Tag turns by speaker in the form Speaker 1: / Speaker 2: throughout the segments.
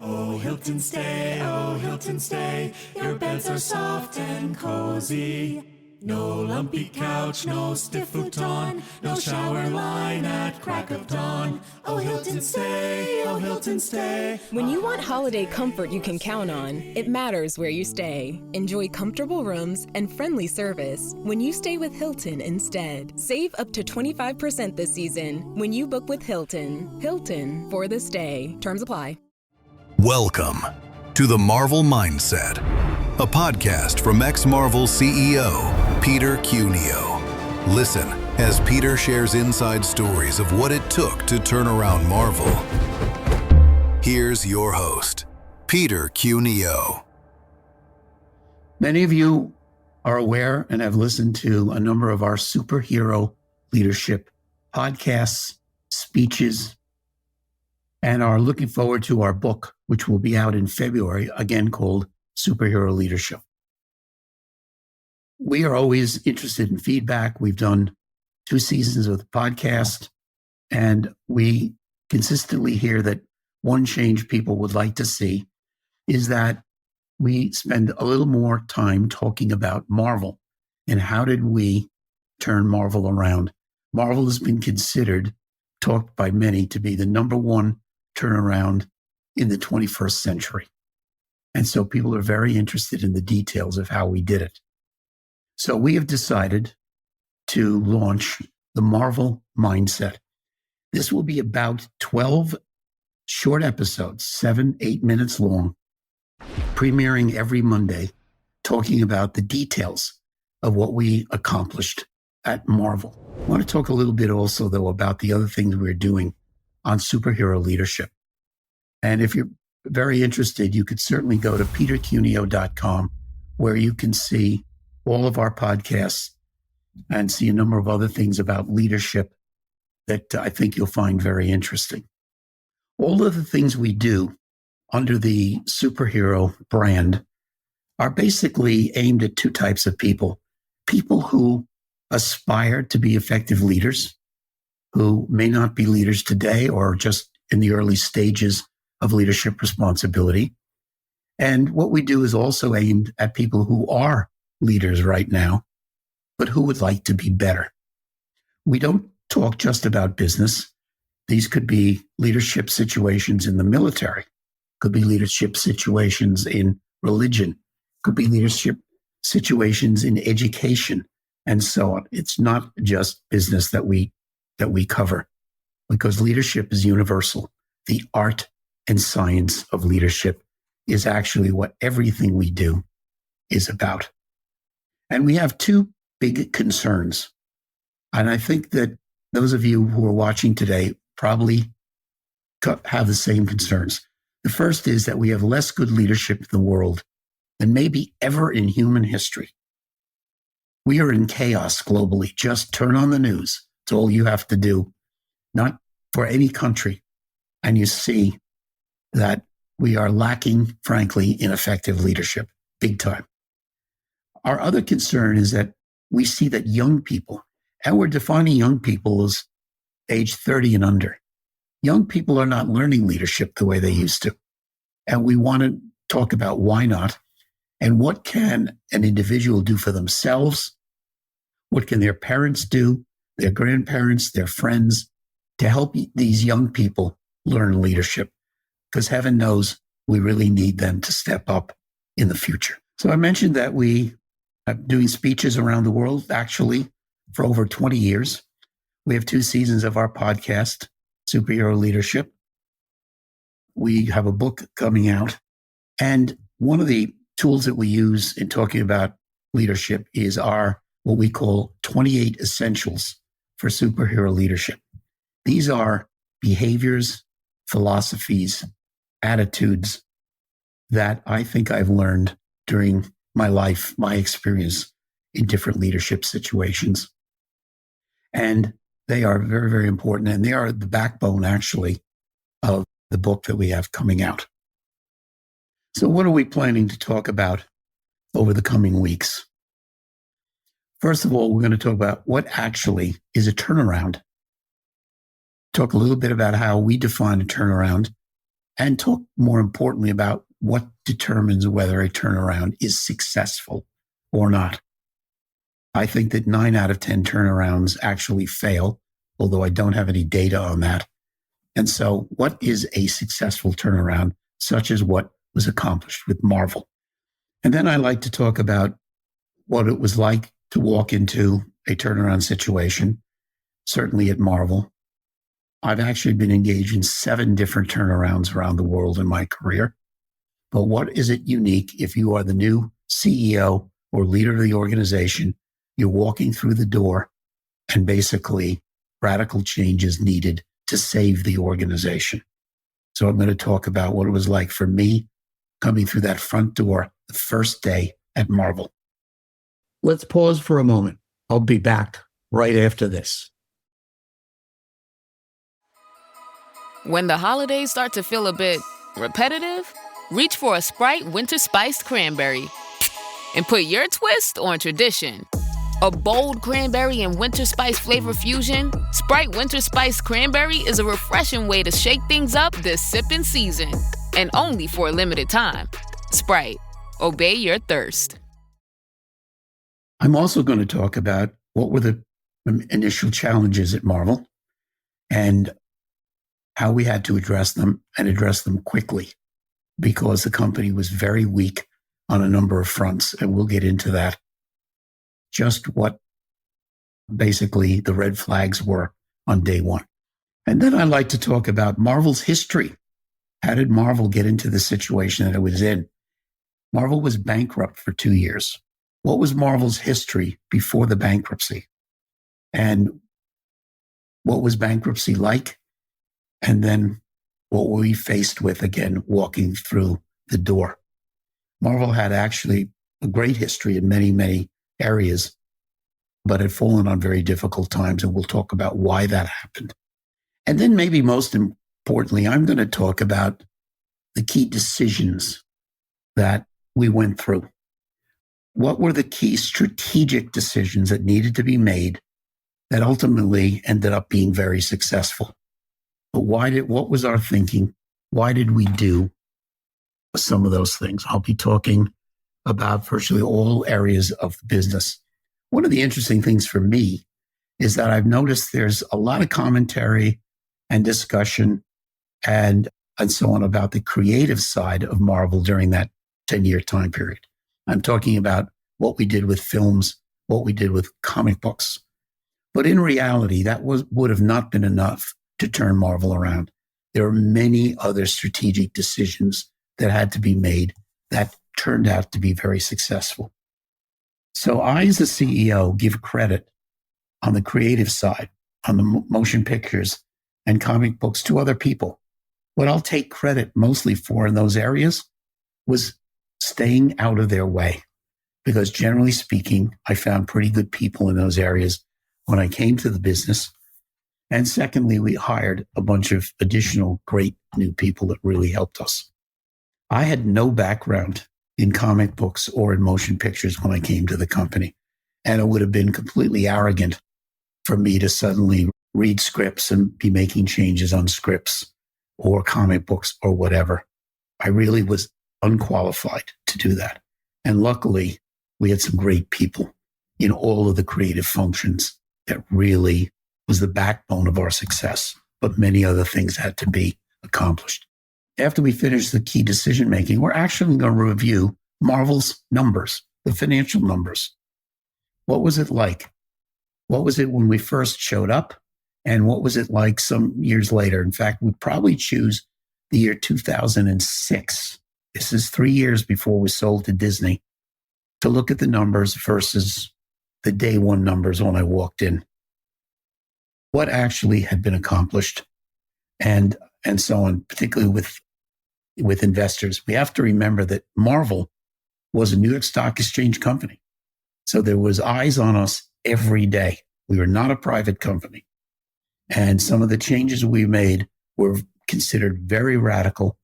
Speaker 1: Oh, Hilton, stay. Your beds are soft and cozy. No lumpy couch, no stiff futon, no shower line at crack of dawn. Oh, Hilton, stay. Oh, Hilton, stay.
Speaker 2: When you want holiday comfort you can count on, it matters where you stay. Enjoy comfortable rooms and friendly service when you stay with Hilton instead. Save up to 25% this season when you book with Hilton. Hilton for the stay. Terms apply.
Speaker 3: Welcome to the Marvel Mindset, a podcast from ex-Marvel CEO Peter Cuneo. Listen as Peter shares inside stories of what it took to turn around Marvel. Here's your host, Peter Cuneo.
Speaker 4: Many of you are aware and have listened to a number of our superhero leadership podcasts, speeches, and are looking forward to our book, which will be out in February, again called Superhero Leadership. We are always interested in feedback. We've done 2 seasons of the podcast, and we consistently hear that one change people would like to see is that we spend a little more time talking about Marvel and how did we turn Marvel around. Marvel has been considered, talked by many, to be the number one turnaround in the 21st century. And so people are very interested in the details of how we did it. So we have decided to launch the Marvel Mindset. This will be about 12 short episodes, 7-8 minutes long, premiering every Monday, talking about the details of what we accomplished at Marvel. I want to talk a little bit also, though, about the other things we're doing on superhero leadership. And if you're very interested, you could certainly go to petercuneo.com, where you can see all of our podcasts and see a number of other things about leadership that I think you'll find very interesting. All of the things we do under the superhero brand are basically aimed at 2 types of people. People who aspire to be effective leaders, who may not be leaders today or just in the early stages of leadership responsibility. And what we do is also aimed at people who are leaders right now, but who would like to be better. We don't talk just about business. These could be leadership situations in the military, could be leadership situations in religion, could be leadership situations in education, and so on. It's not just business that we cover, because leadership is universal. The art and science of leadership is actually what everything we do is about. And we have 2 big concerns. And I think that those of you who are watching today probably have the same concerns. The first is that we have less good leadership in the world than maybe ever in human history. We are in chaos globally. Just turn on the news. It's all you have to do, not for any country. And you see that we are lacking, frankly, in effective leadership, big time. Our other concern is that we see that young people, and we're defining young people as age 30 and under. Young people are not learning leadership the way they used to. And we want to talk about why not, and what can an individual do for themselves? What can their parents do, their grandparents, their friends, to help these young people learn leadership? Because heaven knows we really need them to step up in the future. So I mentioned that we are doing speeches around the world, actually, for over 20 years. We have 2 seasons of our podcast, Superhero Leadership. We have a book coming out. And one of the tools that we use in talking about leadership is our, what we call 28 Essentials for Superhero Leadership. These are behaviors, philosophies, attitudes that I think I've learned during my life, my experience in different leadership situations. And they are very, very important. And they are the backbone, actually, of the book that we have coming out. So what are we planning to talk about over the coming weeks? First of all, we're going to talk about what actually is a turnaround. Talk a little bit about how we define a turnaround and talk more importantly about what determines whether a turnaround is successful or not. I think that 9 out of 10 turnarounds actually fail, although I don't have any data on that. And so what is a successful turnaround, such as what was accomplished with Marvel? And then I like to talk about what it was like to walk into a turnaround situation, certainly at Marvel. I've actually been engaged in 7 different turnarounds around the world in my career. But what is it unique if you are the new CEO or leader of the organization, you're walking through the door and basically radical change is needed to save the organization. So I'm going to talk about what it was like for me coming through that front door the first day at Marvel. Let's pause for a moment. I'll be back right after this.
Speaker 5: When the holidays start to feel a bit repetitive, reach for a Sprite Winter Spiced Cranberry and put your twist on tradition. A bold cranberry and winter spice flavor fusion, Sprite Winter Spiced Cranberry is a refreshing way to shake things up this sipping season. And only for a limited time. Sprite, obey your thirst.
Speaker 4: I'm also going to talk about what were the initial challenges at Marvel and how we had to address them and address them quickly because the company was very weak on a number of fronts. And we'll get into that. Just what basically the red flags were on day one. And then I'd like to talk about Marvel's history. How did Marvel get into the situation that it was in? Marvel was bankrupt for 2 years. What was Marvel's history before the bankruptcy? And what was bankruptcy like? And then what were we faced with again, walking through the door? Marvel had actually a great history in many, many areas, but had fallen on very difficult times. And we'll talk about why that happened. And then maybe most importantly, I'm going to talk about the key decisions that we went through. What were the key strategic decisions that needed to be made that ultimately ended up being very successful? But what was our thinking? Why did we do some of those things? I'll be talking about virtually all areas of the business. One of the interesting things for me is that I've noticed there's a lot of commentary and discussion and so on about the creative side of Marvel during that 10-year time period. I'm talking about what we did with films, what we did with comic books. But in reality, that would have not been enough to turn Marvel around. There are many other strategic decisions that had to be made that turned out to be very successful. So I, as the CEO, give credit on the creative side, on the motion pictures and comic books to other people. What I'll take credit mostly for in those areas was staying out of their way. Because generally speaking, I found pretty good people in those areas when I came to the business. And secondly, we hired a bunch of additional great new people that really helped us. I had no background in comic books or in motion pictures when I came to the company. And it would have been completely arrogant for me to suddenly read scripts and be making changes on scripts or comic books or whatever. I really was unqualified to do that. And luckily, we had some great people in all of the creative functions that really was the backbone of our success, but many other things had to be accomplished. After we finished the key decision-making, we're actually going to review Marvel's numbers, the financial numbers. What was it like? What was it when we first showed up? And what was it like some years later? In fact, we'd probably choose the year 2006. This is 3 years before we sold to Disney, to look at the numbers versus the day one numbers when I walked in. What actually had been accomplished and so on, particularly with investors. We have to remember that Marvel was a New York Stock Exchange company. So there was eyes on us every day. We were not a private company. And some of the changes we made were considered very radical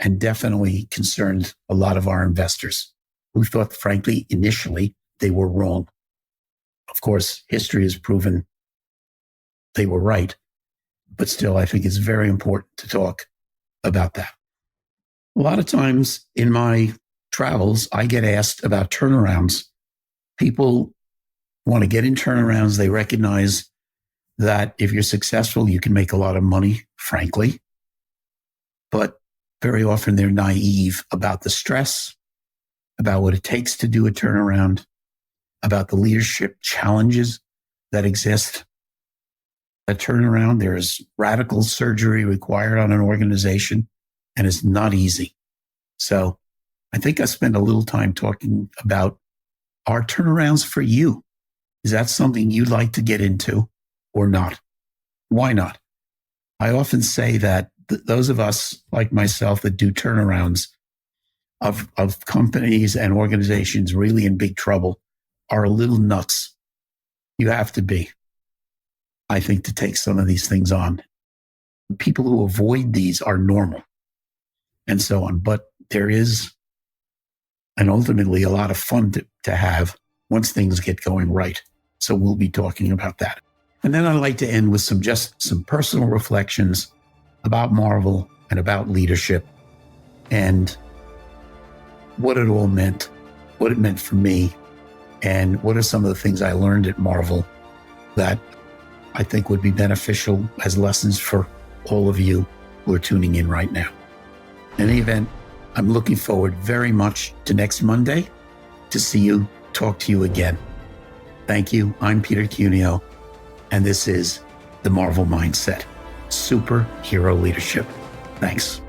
Speaker 4: and definitely concerned a lot of our investors who thought, frankly, initially they were wrong. Of course, history has proven they were right, but still, I think it's very important to talk about that. A lot of times in my travels, I get asked about turnarounds. People want to get in turnarounds. They recognize that if you're successful, you can make a lot of money, frankly. But very often they're naive about the stress, about what it takes to do a turnaround, about the leadership challenges that exist. A turnaround, there's radical surgery required on an organization, and it's not easy. So I think I spent a little time talking about our turnarounds for you. Is that something you'd like to get into or not? Why not? I often say that those of us like myself that do turnarounds of companies and organizations really in big trouble are a little nuts. You have to be, I think, to take some of these things on. People who avoid these are normal and so on. But there is, and ultimately, a lot of fun to have once things get going right. So we'll be talking about that. And then I'd like to end with some personal reflections about Marvel and about leadership and what it all meant, what it meant for me, and what are some of the things I learned at Marvel that I think would be beneficial as lessons for all of you who are tuning in right now. In any event, I'm looking forward very much to next Monday to talk to you again. Thank you. I'm Peter Cuneo, and this is the Marvel Mindset, Superhero Leadership. Thanks.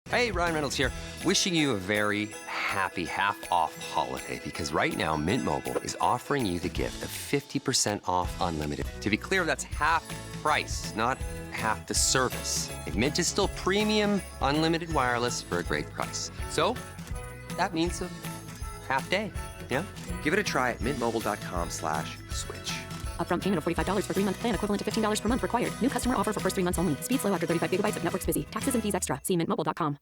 Speaker 6: Hey, Ryan Reynolds here, wishing you a very happy half-off holiday because right now Mint Mobile is offering you the gift of 50% off unlimited. To be clear, that's half price, not half the service. And Mint is still premium unlimited wireless for a great price. So that means a half day, yeah?
Speaker 7: Give it a try at mintmobile.com/switch.
Speaker 8: Upfront payment of $45 for 3-month plan, equivalent to $15 per month required. New customer offer for first 3 months only. Speed slow after 35 gigabytes if network's busy. Taxes and fees extra. See mintmobile.com.